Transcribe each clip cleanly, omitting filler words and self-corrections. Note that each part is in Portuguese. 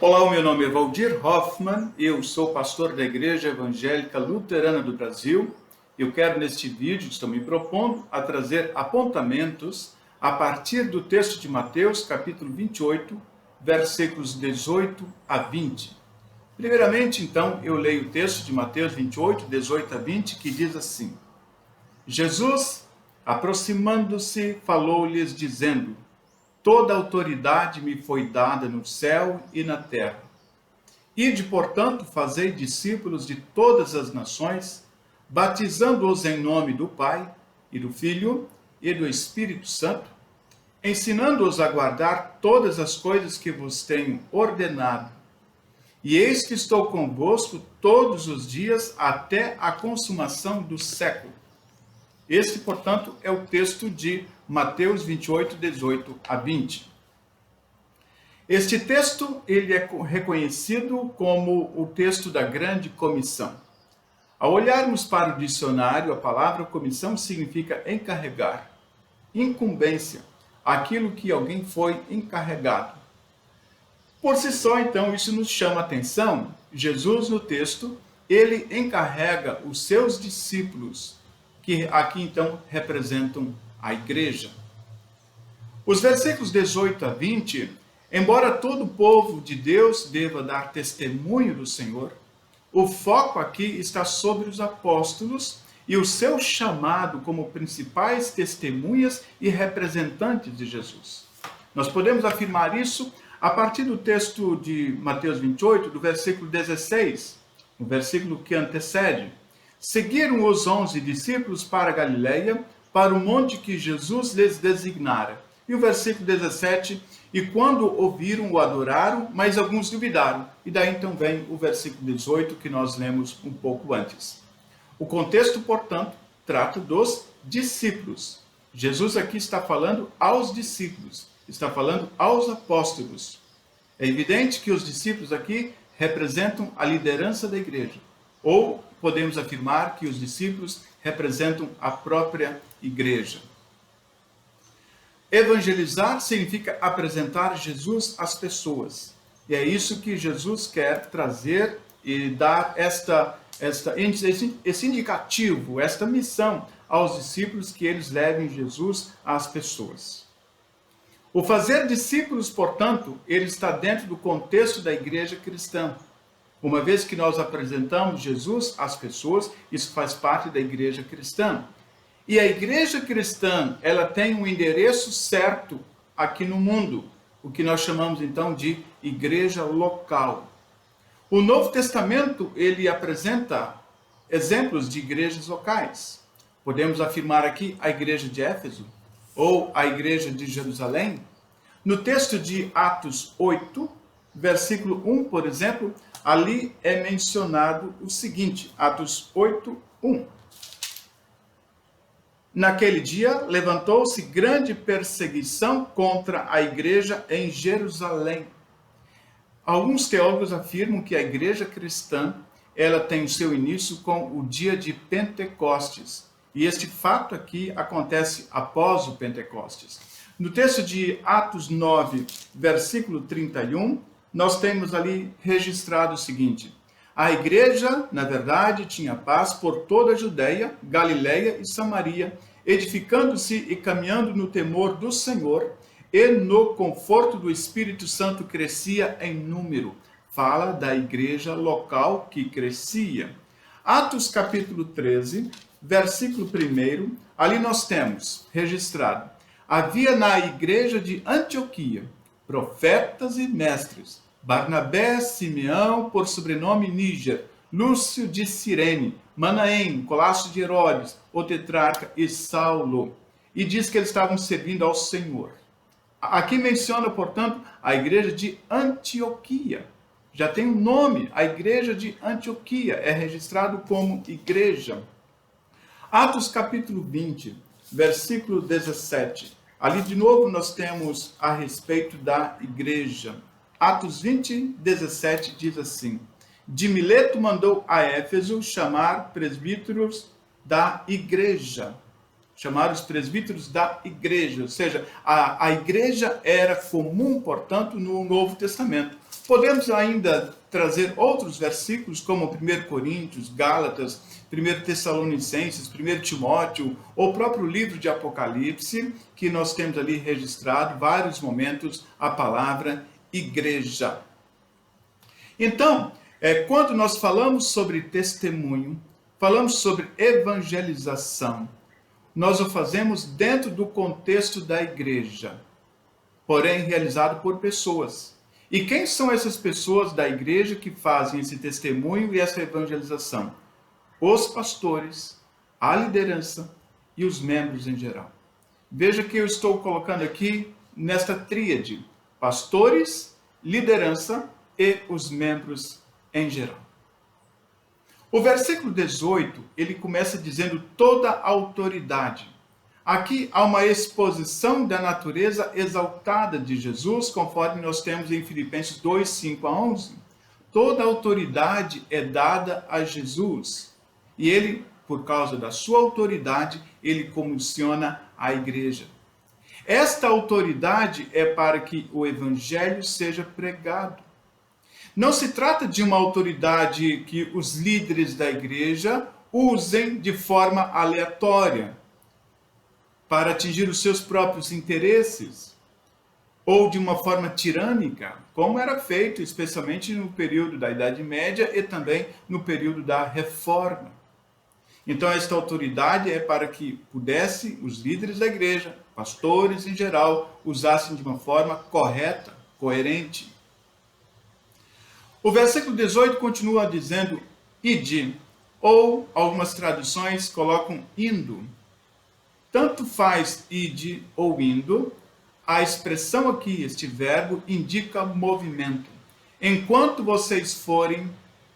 Olá, o meu nome é Valdir Hoffmann, eu sou pastor da Igreja Evangélica Luterana do Brasil. Eu quero neste vídeo, estou me propondo a trazer apontamentos a partir do texto de Mateus, capítulo 28, versículos 18 a 20. Primeiramente, então, eu leio o texto de Mateus 28, 18 a 20, que diz assim: Jesus, aproximando-se, falou-lhes, dizendo: Toda autoridade me foi dada no céu e na terra. Ide, portanto, fazei discípulos de todas as nações, batizando-os em nome do Pai, e do Filho, e do Espírito Santo, ensinando-os a guardar todas as coisas que vos tenho ordenado. E eis que estou convosco todos os dias até a consumação do século. Este, portanto, é o texto de Mateus 28, 18 a 20. Este texto ele é reconhecido como o texto da Grande Comissão. Ao olharmos para o dicionário, a palavra comissão significa encarregar, incumbência, aquilo que alguém foi encarregado. Por si só, então, isso nos chama a atenção. Jesus, no texto, ele encarrega os seus discípulos, que aqui, então, representam a igreja. Os versículos 18 a 20, embora todo o povo de Deus deva dar testemunho do Senhor, o foco aqui está sobre os apóstolos e o seu chamado como principais testemunhas e representantes de Jesus. Nós podemos afirmar isso a partir do texto de Mateus 28, do versículo 16, o versículo que antecede. Seguiram os 11 discípulos para a Galileia, para o monte que Jesus lhes designara. E o versículo 17, e quando ouviram, o adoraram, mas alguns duvidaram. E daí então vem o versículo 18, que nós lemos um pouco antes. O contexto, portanto, trata dos discípulos. Jesus aqui está falando aos discípulos, está falando aos apóstolos. É evidente que os discípulos aqui representam a liderança da igreja. Ou podemos afirmar que os discípulos representam a própria igreja. Evangelizar significa apresentar Jesus às pessoas. E é isso que Jesus quer trazer e dar esse indicativo, esta missão aos discípulos, que eles levem Jesus às pessoas. O fazer discípulos, portanto, ele está dentro do contexto da igreja cristã. Uma vez que nós apresentamos Jesus às pessoas, isso faz parte da igreja cristã. E a igreja cristã, ela tem um endereço certo aqui no mundo, o que nós chamamos então de igreja local. O Novo Testamento, ele apresenta exemplos de igrejas locais. Podemos afirmar aqui a igreja de Éfeso, ou a igreja de Jerusalém. No texto de Atos 8, versículo 1, por exemplo, ali é mencionado o seguinte, Atos 8, 1. Naquele dia, levantou-se grande perseguição contra a igreja em Jerusalém. Alguns teólogos afirmam que a igreja cristã, ela tem o seu início com o dia de Pentecostes. E este fato aqui acontece após o Pentecostes. No texto de Atos 9, versículo 31, nós temos ali registrado o seguinte: a igreja, na verdade, tinha paz por toda a Judeia, Galileia e Samaria, edificando-se e caminhando no temor do Senhor, e no conforto do Espírito Santo crescia em número. Fala da igreja local que crescia. Atos capítulo 13, versículo 1, ali nós temos registrado: havia na igreja de Antioquia profetas e mestres, Barnabé, Simeão, por sobrenome Níger, Lúcio de Cirene, Manaém, Colácio de Herodes, o tetrarca e Saulo. E diz que eles estavam servindo ao Senhor. Aqui menciona, portanto, a igreja de Antioquia. Já tem um nome, a igreja de Antioquia, é registrado como igreja. Atos capítulo 20, versículo 17. Ali de novo nós temos a respeito da igreja. Atos 20, 17 diz assim: de Mileto mandou a Éfeso chamar presbíteros da igreja. chamados presbíteros da igreja, ou seja, a igreja era comum, portanto, no Novo Testamento. Podemos ainda trazer outros versículos, como 1 Coríntios, Gálatas, 1 Tessalonicenses, 1 Timóteo, ou o próprio livro de Apocalipse, que nós temos ali registrado vários momentos a palavra igreja. Então, quando nós falamos sobre testemunho, falamos sobre evangelização, nós o fazemos dentro do contexto da igreja, porém realizado por pessoas. E quem são essas pessoas da igreja que fazem esse testemunho e essa evangelização? Os pastores, a liderança e os membros em geral. Veja que eu estou colocando aqui nesta tríade: pastores, liderança e os membros em geral. O versículo 18, ele começa dizendo toda a autoridade. Aqui há uma exposição da natureza exaltada de Jesus, conforme nós temos em Filipenses 2, 5 a 11. Toda a autoridade é dada a Jesus. E ele, por causa da sua autoridade, ele comissiona a igreja. Esta autoridade é para que o evangelho seja pregado. Não se trata de uma autoridade que os líderes da igreja usem de forma aleatória para atingir os seus próprios interesses, ou de uma forma tirânica, como era feito especialmente no período da Idade Média e também no período da Reforma. Então, esta autoridade é para que pudesse os líderes da igreja, pastores em geral, usassem de uma forma correta, coerente. O versículo 18 continua dizendo ide, ou algumas traduções colocam indo. Tanto faz ide ou indo, a expressão aqui, este verbo, indica movimento. Enquanto vocês forem,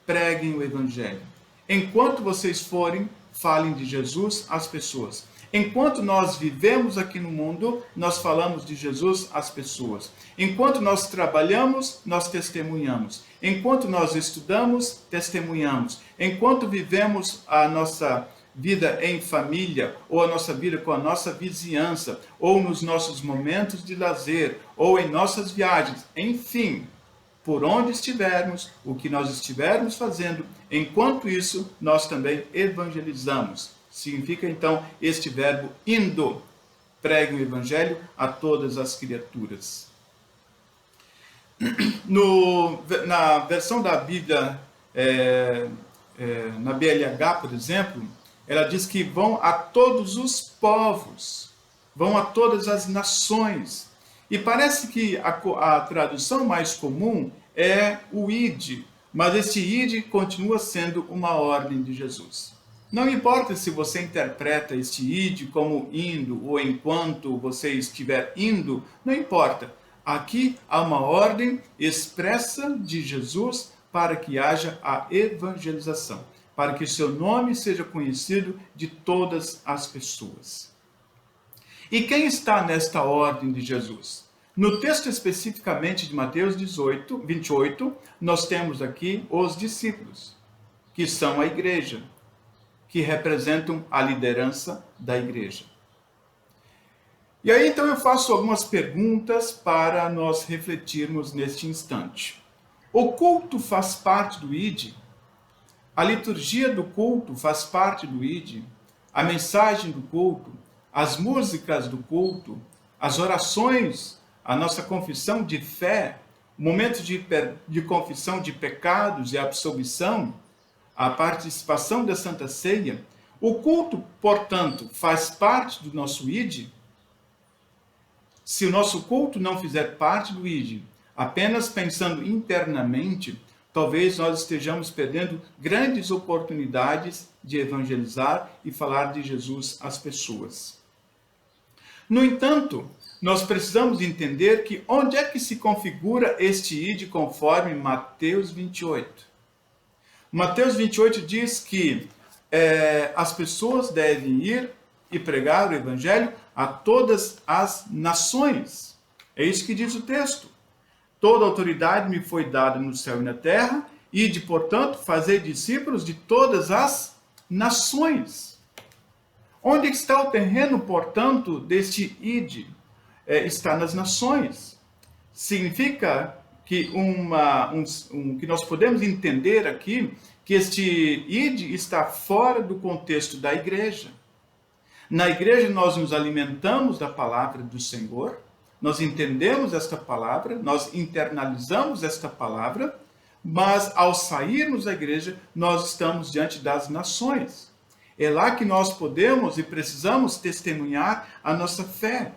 preguem o evangelho. Enquanto vocês forem, falem de Jesus às pessoas. Enquanto nós vivemos aqui no mundo, nós falamos de Jesus às pessoas. Enquanto nós trabalhamos, nós testemunhamos. Enquanto nós estudamos, testemunhamos. Enquanto vivemos a nossa vida em família, ou a nossa vida com a nossa vizinhança, ou nos nossos momentos de lazer, ou em nossas viagens, enfim, por onde estivermos, o que nós estivermos fazendo, enquanto isso, nós também evangelizamos. Significa, então, este verbo indo, pregue o evangelho a todas as criaturas. Na versão da Bíblia, na BLH, por exemplo, ela diz que vão a todos os povos, vão a todas as nações. E parece que a tradução mais comum é o ide, mas este ide continua sendo uma ordem de Jesus. Não importa se você interpreta este ide como indo ou enquanto você estiver indo, não importa. Aqui há uma ordem expressa de Jesus para que haja a evangelização, para que o seu nome seja conhecido de todas as pessoas. E quem está nesta ordem de Jesus? No texto especificamente de Mateus 28, nós temos aqui os discípulos, que são a igreja, que representam a liderança da igreja. E aí então eu faço algumas perguntas para nós refletirmos neste instante. O culto faz parte do ID? A liturgia do culto faz parte do ID? A mensagem do culto, as músicas do culto, as orações, a nossa confissão de fé, o momento de confissão de pecados e absolvição, a participação da Santa Ceia, o culto, portanto, faz parte do nosso ID? Se o nosso culto não fizer parte do ID, apenas pensando internamente, talvez nós estejamos perdendo grandes oportunidades de evangelizar e falar de Jesus às pessoas. No entanto, nós precisamos entender que onde é que se configura este ID conforme Mateus 28. Mateus 28 diz que as pessoas devem ir e pregar o evangelho a todas as nações. É isso que diz o texto. Toda autoridade me foi dada no céu e na terra, e de, portanto, fazer discípulos de todas as nações. Onde está o terreno, portanto, deste ide? Está nas nações. Significa que, que nós podemos entender aqui que este ide está fora do contexto da igreja. Na igreja nós nos alimentamos da palavra do Senhor, nós entendemos esta palavra, nós internalizamos esta palavra, mas ao sairmos da igreja, nós estamos diante das nações. É lá que nós podemos e precisamos testemunhar a nossa fé.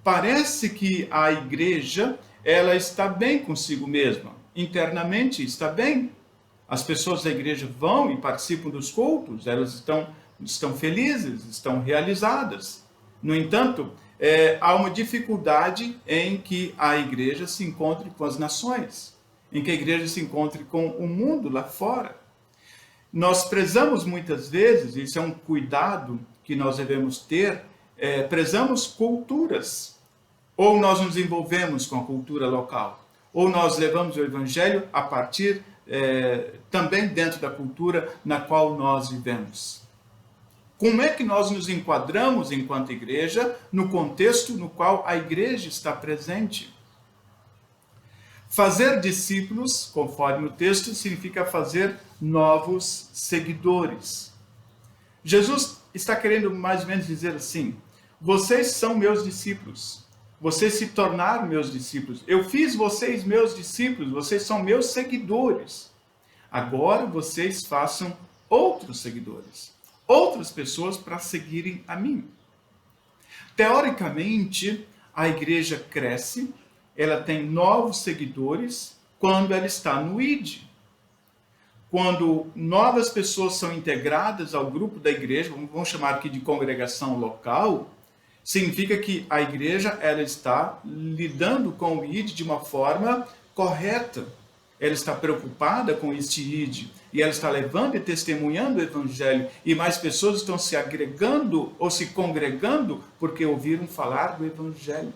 Parece que a igreja, ela está bem consigo mesma, internamente está bem. As pessoas da igreja vão e participam dos cultos, elas estão felizes, estão realizadas. No entanto, há uma dificuldade em que a igreja se encontre com as nações, em que a igreja se encontre com o mundo lá fora. Nós prezamos muitas vezes, isso é um cuidado que nós devemos ter, prezamos culturas. Ou nós nos envolvemos com a cultura local, ou nós levamos o evangelho a partir também dentro da cultura na qual nós vivemos. Como é que nós nos enquadramos enquanto igreja no contexto no qual a igreja está presente? Fazer discípulos, conforme o texto, significa fazer novos seguidores. Jesus está querendo mais ou menos dizer assim: vocês são meus discípulos, vocês se tornaram meus discípulos, eu fiz vocês meus discípulos, vocês são meus seguidores. Agora vocês façam outros seguidores, outras pessoas para seguirem a mim. Teoricamente, a igreja cresce, ela tem novos seguidores quando ela está no ID. Quando novas pessoas são integradas ao grupo da igreja, vamos chamar aqui de congregação local, significa que a igreja ela está lidando com o ID de uma forma correta. Ela está preocupada com este ID e ela está levando e testemunhando o evangelho, e mais pessoas estão se agregando ou se congregando porque ouviram falar do evangelho.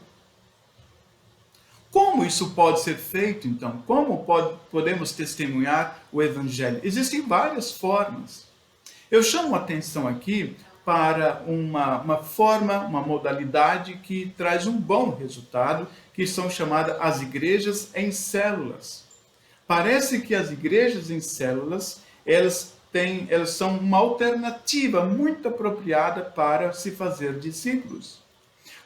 Como isso pode ser feito, então? Como podemos testemunhar o evangelho? Existem várias formas. Eu chamo a atenção aqui para uma forma, uma modalidade que traz um bom resultado, que são chamadas as igrejas em células. Parece que as igrejas em células, elas são uma alternativa muito apropriada para se fazer discípulos.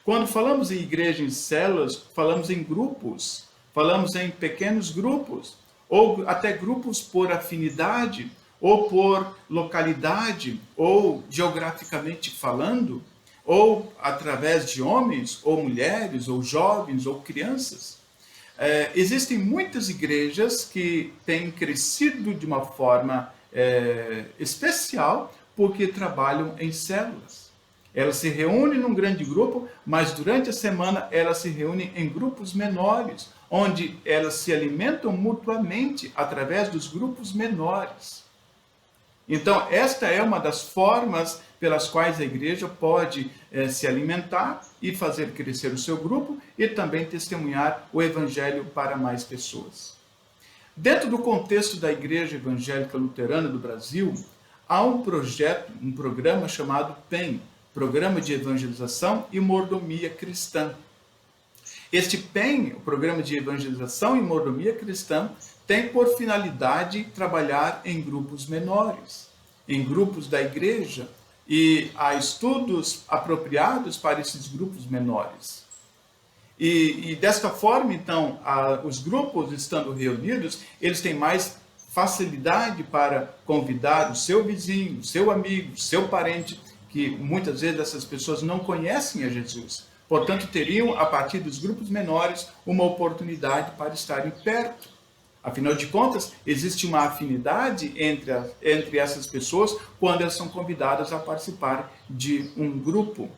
Quando falamos em igreja em células, falamos em grupos, falamos em pequenos grupos, ou até grupos por afinidade, ou por localidade, ou geograficamente falando, ou através de homens, ou mulheres, ou jovens, ou crianças. Existem muitas igrejas que têm crescido de uma forma especial porque trabalham em células. Elas se reúnem num grande grupo, mas durante a semana elas se reúnem em grupos menores, onde elas se alimentam mutuamente através dos grupos menores. Então, esta é uma das formas pelas quais a igreja pode se alimentar e fazer crescer o seu grupo e também testemunhar o evangelho para mais pessoas. Dentro do contexto da Igreja Evangélica Luterana do Brasil, há um programa chamado PEM, Programa de Evangelização e Mordomia Cristã. Este PEM, o Programa de Evangelização e Mordomia Cristã, tem por finalidade trabalhar em grupos menores, em grupos da igreja, e há estudos apropriados para esses grupos menores. E desta forma, então, os grupos estando reunidos, eles têm mais facilidade para convidar o seu vizinho, o seu amigo, o seu parente, que muitas vezes essas pessoas não conhecem a Jesus. Portanto, teriam, a partir dos grupos menores, uma oportunidade para estarem perto. Afinal de contas, existe uma afinidade entre essas pessoas quando elas são convidadas a participar de um grupo.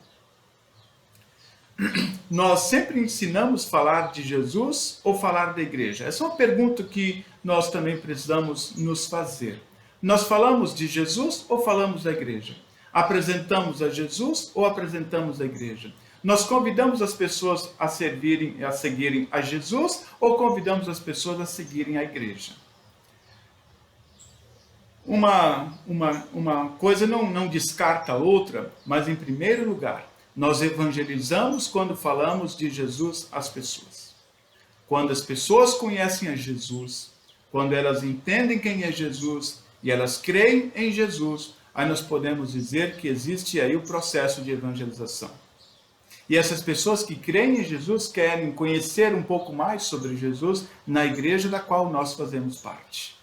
Nós sempre ensinamos falar de Jesus ou falar da igreja? Essa é uma pergunta que nós também precisamos nos fazer. Nós falamos de Jesus ou falamos da igreja? Apresentamos a Jesus ou apresentamos a igreja? Nós convidamos as pessoas a seguirem a Jesus ou convidamos as pessoas a seguirem a igreja? Uma coisa não descarta a outra, mas em primeiro lugar, nós evangelizamos quando falamos de Jesus às pessoas. Quando as pessoas conhecem a Jesus, quando elas entendem quem é Jesus e elas creem em Jesus, aí nós podemos dizer que existe aí o processo de evangelização. E essas pessoas que creem em Jesus querem conhecer um pouco mais sobre Jesus na igreja da qual nós fazemos parte.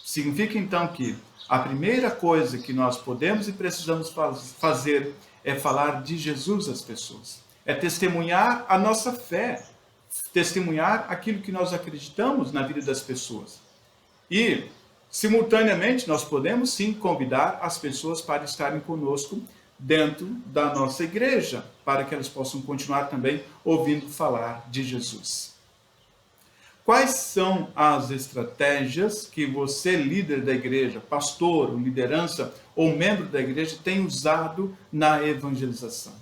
Significa então que a primeira coisa que nós podemos e precisamos fazer é falar de Jesus às pessoas. É testemunhar a nossa fé, testemunhar aquilo que nós acreditamos na vida das pessoas. E, simultaneamente, nós podemos sim convidar as pessoas para estarem conosco dentro da nossa igreja, para que elas possam continuar também ouvindo falar de Jesus. Quais são as estratégias que você, líder da igreja, pastor, liderança ou membro da igreja, tem usado na evangelização?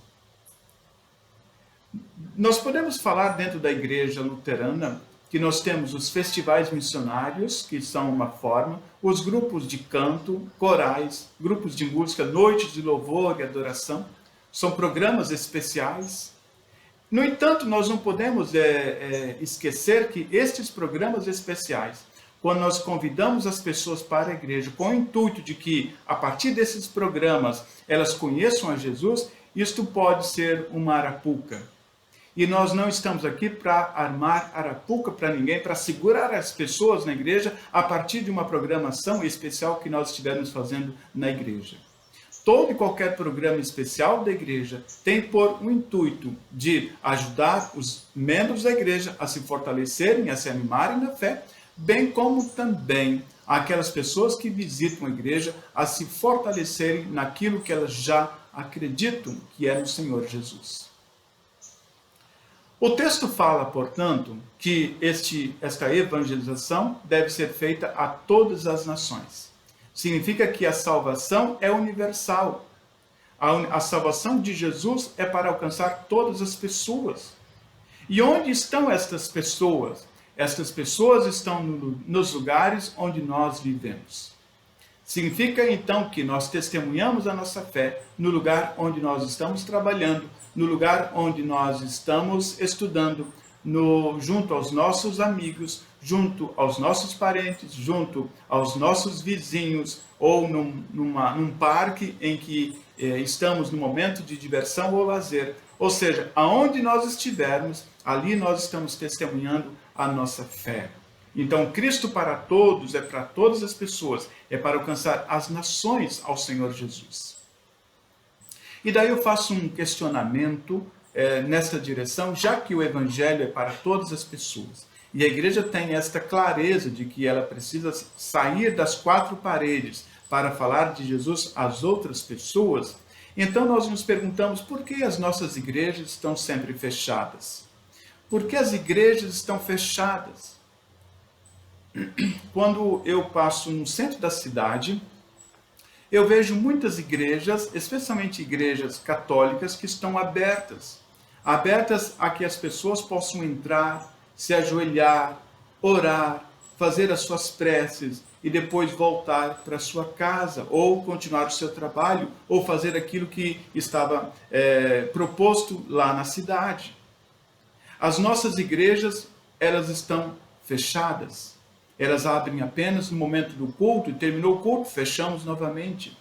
Nós podemos falar dentro da igreja luterana que nós temos os festivais missionários, que são uma forma, os grupos de canto, corais, grupos de música, noites de louvor e adoração, são programas especiais. No entanto, nós não podemos esquecer que estes programas especiais, quando nós convidamos as pessoas para a igreja com o intuito de que, a partir desses programas, elas conheçam a Jesus, isto pode ser uma arapuca. E nós não estamos aqui para armar arapuca para ninguém, para segurar as pessoas na igreja a partir de uma programação especial que nós estivermos fazendo na igreja. Todo e qualquer programa especial da igreja tem por um intuito de ajudar os membros da igreja a se fortalecerem, a se animarem na fé, bem como também aquelas pessoas que visitam a igreja a se fortalecerem naquilo que elas já acreditam que é no Senhor Jesus. O texto fala, portanto, que esta evangelização deve ser feita a todas as nações. Significa que a salvação é universal. A salvação de Jesus é para alcançar todas as pessoas. E onde estão estas pessoas? Estas pessoas estão nos lugares onde nós vivemos. Significa então que nós testemunhamos a nossa fé no lugar onde nós estamos trabalhando, no lugar onde nós estamos estudando, junto aos nossos amigos, junto aos nossos parentes, junto aos nossos vizinhos, ou num parque em que estamos no momento de diversão ou lazer. Ou seja, aonde nós estivermos, ali nós estamos testemunhando a nossa fé. Então, Cristo para todos é para todas as pessoas, é para alcançar as nações ao Senhor Jesus. E daí eu faço um questionamento nesta direção, já que o Evangelho é para todas as pessoas. E a igreja tem esta clareza de que ela precisa sair das quatro paredes para falar de Jesus às outras pessoas. Então nós nos perguntamos por que as nossas igrejas estão sempre fechadas? Por que as igrejas estão fechadas? Quando eu passo no centro da cidade, eu vejo muitas igrejas, especialmente igrejas católicas, que estão abertas a que as pessoas possam entrar, se ajoelhar, orar, fazer as suas preces e depois voltar para sua casa, ou continuar o seu trabalho, ou fazer aquilo que estava proposto lá na cidade. As nossas igrejas, elas estão fechadas. Elas abrem apenas no momento do culto e terminou o culto, fechamos novamente.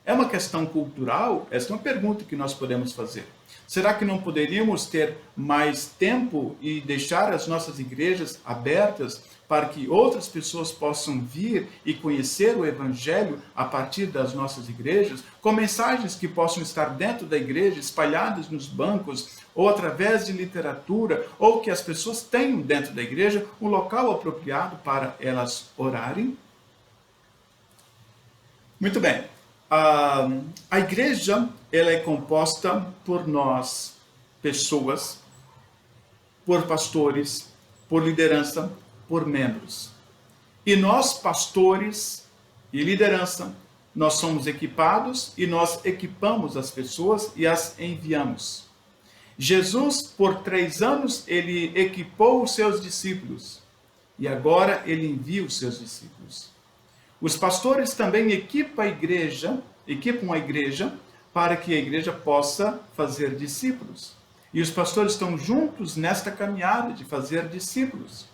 É uma questão cultural? Essa é uma pergunta que nós podemos fazer. Será que não poderíamos ter mais tempo e deixar as nossas igrejas abertas para que outras pessoas possam vir e conhecer o Evangelho a partir das nossas igrejas, com mensagens que possam estar dentro da igreja, espalhadas nos bancos, ou através de literatura, ou que as pessoas tenham dentro da igreja um local apropriado para elas orarem? Muito bem. A igreja ela é composta por nós, pessoas, por pastores, por liderança, por membros. E nós, pastores e liderança, nós somos equipados e nós equipamos as pessoas e as enviamos. Jesus, por 3 anos, ele equipou os seus discípulos e agora ele envia os seus discípulos. Os pastores também equipam a igreja para que a igreja possa fazer discípulos. E os pastores estão juntos nesta caminhada de fazer discípulos.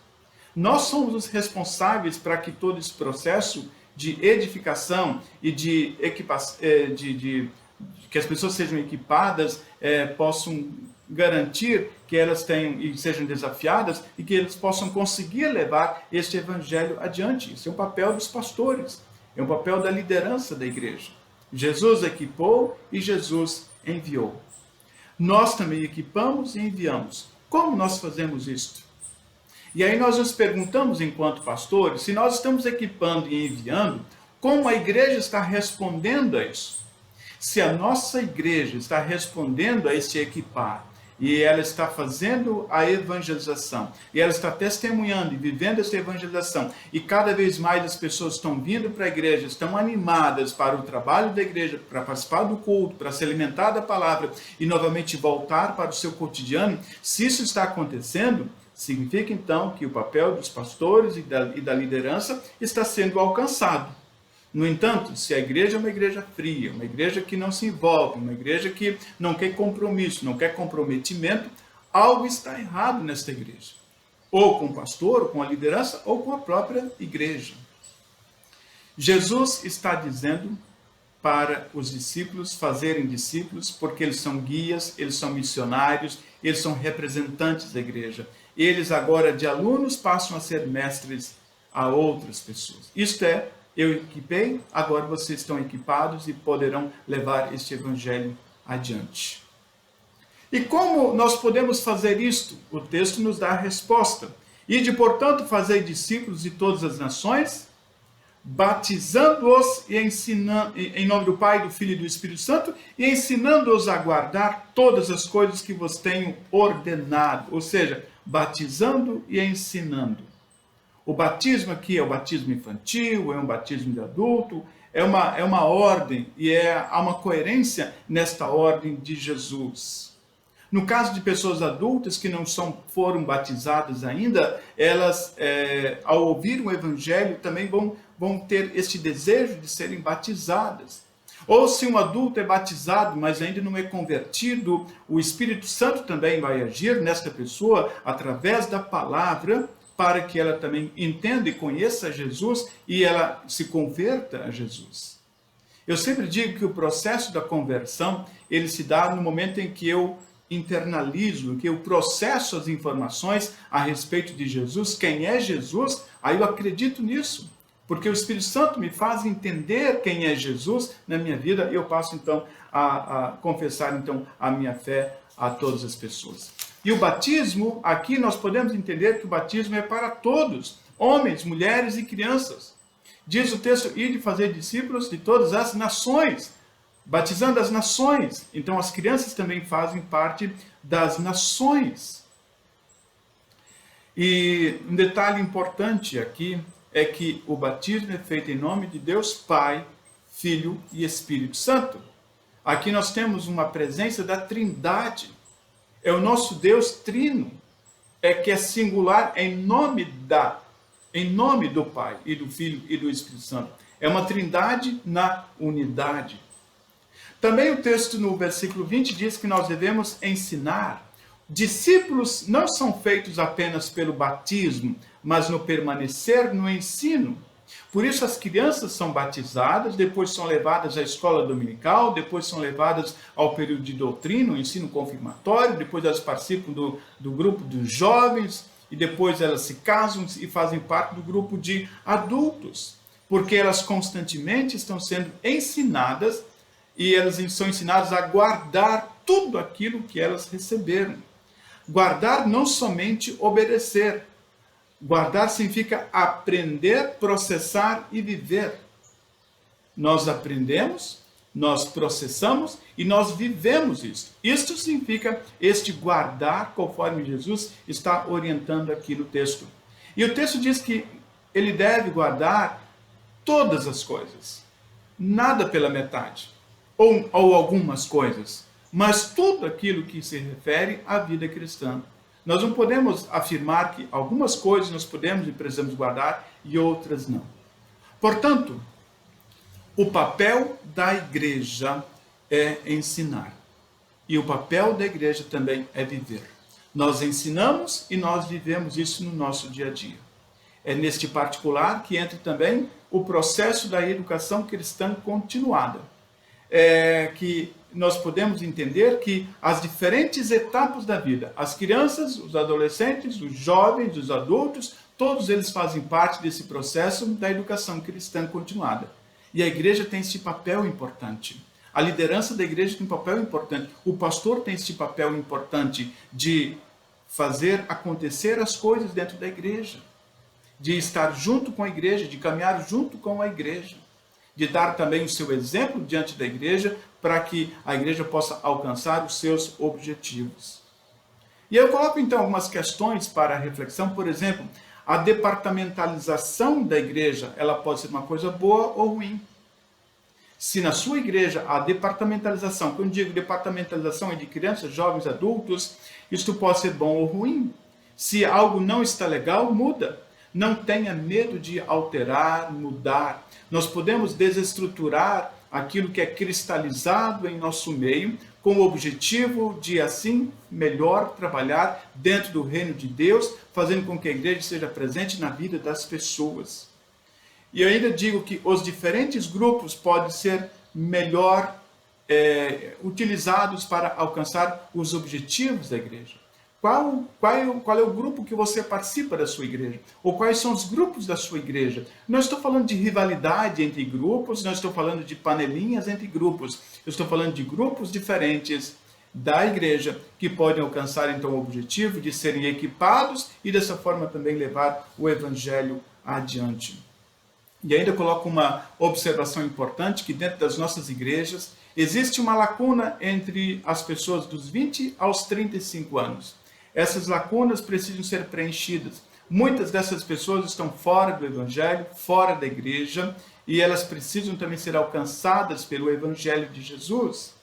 Nós somos os responsáveis para que todo esse processo de edificação e de que as pessoas sejam equipadas, possam garantir que elas tenham e sejam desafiadas e que eles possam conseguir levar este evangelho adiante. Isso é um papel dos pastores, é um papel da liderança da igreja. Jesus equipou e Jesus enviou. Nós também equipamos e enviamos. Como nós fazemos isto? E aí nós nos perguntamos, enquanto pastores, se nós estamos equipando e enviando, como a igreja está respondendo a isso? Se a nossa igreja está respondendo a esse equipar, e ela está fazendo a evangelização, e ela está testemunhando e vivendo essa evangelização, e cada vez mais as pessoas estão vindo para a igreja, estão animadas para o trabalho da igreja, para participar do culto, para se alimentar da palavra, e novamente voltar para o seu cotidiano, se isso está acontecendo, significa então que o papel dos pastores e da liderança está sendo alcançado. No entanto, se a igreja é uma igreja fria, uma igreja que não se envolve, uma igreja que não quer compromisso, não quer comprometimento, algo está errado nesta igreja. Ou com o pastor, ou com a liderança, ou com a própria igreja. Jesus está dizendo para os discípulos fazerem discípulos, porque eles são guias, eles são missionários, eles são representantes da igreja. Eles agora, de alunos, passam a ser mestres a outras pessoas. Isto é, eu equipei, agora vocês estão equipados e poderão levar este evangelho adiante. E como nós podemos fazer isto? O texto nos dá a resposta. Ide, portanto, fazer discípulos de todas as nações, batizando-os e ensinando em nome do Pai, do Filho e do Espírito Santo, e ensinando-os a guardar todas as coisas que vos tenho ordenado. Ou seja, batizando e ensinando. O batismo aqui é o batismo infantil, é um batismo de adulto, é uma ordem e há uma coerência nesta ordem de Jesus. No caso de pessoas adultas que não foram batizadas ainda, elas, ao ouvir o evangelho, também vão ter este desejo de serem batizadas. Ou se um adulto é batizado, mas ainda não é convertido, o Espírito Santo também vai agir nesta pessoa através da palavra, para que ela também entenda e conheça Jesus e ela se converta a Jesus. Eu sempre digo que o processo da conversão, ele se dá no momento em que eu internalizo, que eu processo as informações a respeito de Jesus, quem é Jesus, aí eu acredito nisso. Porque o Espírito Santo me faz entender quem é Jesus na minha vida e eu passo então a confessar então a minha fé a todas as pessoas. E o batismo, aqui nós podemos entender que o batismo é para todos, homens, mulheres e crianças. Diz o texto, ide fazer discípulos de todas as nações, batizando as nações. Então as crianças também fazem parte das nações. E um detalhe importante aqui é que o batismo é feito em nome de Deus Pai, Filho e Espírito Santo. Aqui nós temos uma presença da Trindade. É o nosso Deus trino, que é singular em nome do Pai e do Filho e do Espírito Santo. É uma trindade na unidade. Também o texto no versículo 20 diz que nós devemos ensinar. Discípulos não são feitos apenas pelo batismo, mas no permanecer no ensino. Por isso as crianças são batizadas, depois são levadas à escola dominical, depois são levadas ao período de doutrina, o ensino confirmatório, depois elas participam do grupo dos jovens, e depois elas se casam e fazem parte do grupo de adultos, porque elas constantemente estão sendo ensinadas, e elas são ensinadas a guardar tudo aquilo que elas receberam. Guardar não somente obedecer. Guardar significa aprender, processar e viver. Nós aprendemos, nós processamos e nós vivemos isso. Isto significa este guardar, conforme Jesus está orientando aqui no texto. E o texto diz que ele deve guardar todas as coisas. Nada pela metade. Ou algumas coisas. Mas tudo aquilo que se refere à vida cristã. Nós não podemos afirmar que algumas coisas nós podemos e precisamos guardar e outras não. Portanto, o papel da igreja é ensinar. E o papel da igreja também é viver. Nós ensinamos e nós vivemos isso no nosso dia a dia. É neste particular que entra também o processo da educação cristã continuada. Que nós podemos entender que as diferentes etapas da vida, as crianças, os adolescentes, os jovens, os adultos, todos eles fazem parte desse processo da educação cristã continuada. E a igreja tem esse papel importante. A liderança da igreja tem um papel importante. O pastor tem esse papel importante de fazer acontecer as coisas dentro da igreja, de estar junto com a igreja, de caminhar junto com a igreja, de dar também o seu exemplo diante da igreja para que a igreja possa alcançar os seus objetivos. E eu coloco então algumas questões para reflexão. Por exemplo, a departamentalização da igreja, ela pode ser uma coisa boa ou ruim. Se na sua igreja a departamentalização, quando eu digo departamentalização é de crianças, jovens, adultos, isto pode ser bom ou ruim. Se algo não está legal, muda. Não tenha medo de alterar, mudar. Nós podemos desestruturar aquilo que é cristalizado em nosso meio, com o objetivo de, assim, melhor trabalhar dentro do reino de Deus, fazendo com que a igreja seja presente na vida das pessoas. E eu ainda digo que os diferentes grupos podem ser melhor utilizados para alcançar os objetivos da igreja. Qual é o grupo que você participa da sua igreja? Ou quais são os grupos da sua igreja? Não estou falando de rivalidade entre grupos, não estou falando de panelinhas entre grupos. Eu estou falando de grupos diferentes da igreja que podem alcançar então o objetivo de serem equipados e dessa forma também levar o evangelho adiante. E ainda coloco uma observação importante, que dentro das nossas igrejas existe uma lacuna entre as pessoas dos 20 aos 35 anos. Essas lacunas precisam ser preenchidas. Muitas dessas pessoas estão fora do evangelho, fora da igreja, e elas precisam também ser alcançadas pelo evangelho de Jesus.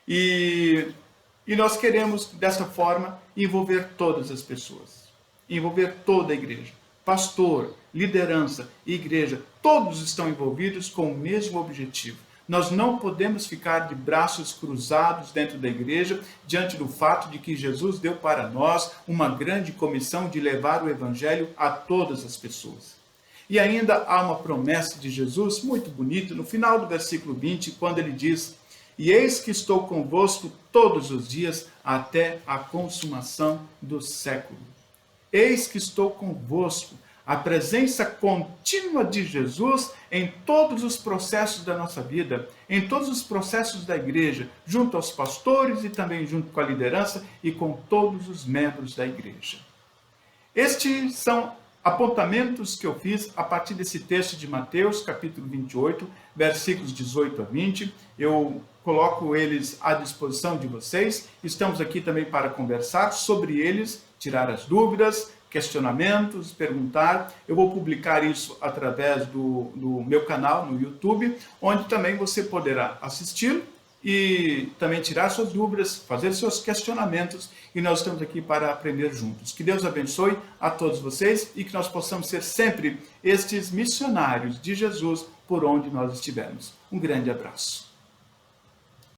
E nós queremos, dessa forma, envolver todas as pessoas, envolver toda a igreja. Pastor, liderança, igreja, todos estão envolvidos com o mesmo objetivo. Nós não podemos ficar de braços cruzados dentro da igreja, diante do fato de que Jesus deu para nós uma grande comissão de levar o evangelho a todas as pessoas. E ainda há uma promessa de Jesus muito bonita no final do versículo 20, quando ele diz: "E eis que estou convosco todos os dias até a consumação do século." Eis que estou convosco. A presença contínua de Jesus em todos os processos da nossa vida, em todos os processos da igreja, junto aos pastores e também junto com a liderança e com todos os membros da igreja. Estes são apontamentos que eu fiz a partir desse texto de Mateus, capítulo 28, versículos 18 a 20. Eu coloco eles à disposição de vocês. Estamos aqui também para conversar sobre eles, tirar as dúvidas, questionamentos, perguntar. Eu vou publicar isso através do meu canal no YouTube, onde também você poderá assistir e também tirar suas dúvidas, fazer seus questionamentos, e nós estamos aqui para aprender juntos. Que Deus abençoe a todos vocês e que nós possamos ser sempre estes missionários de Jesus por onde nós estivermos. Um grande abraço.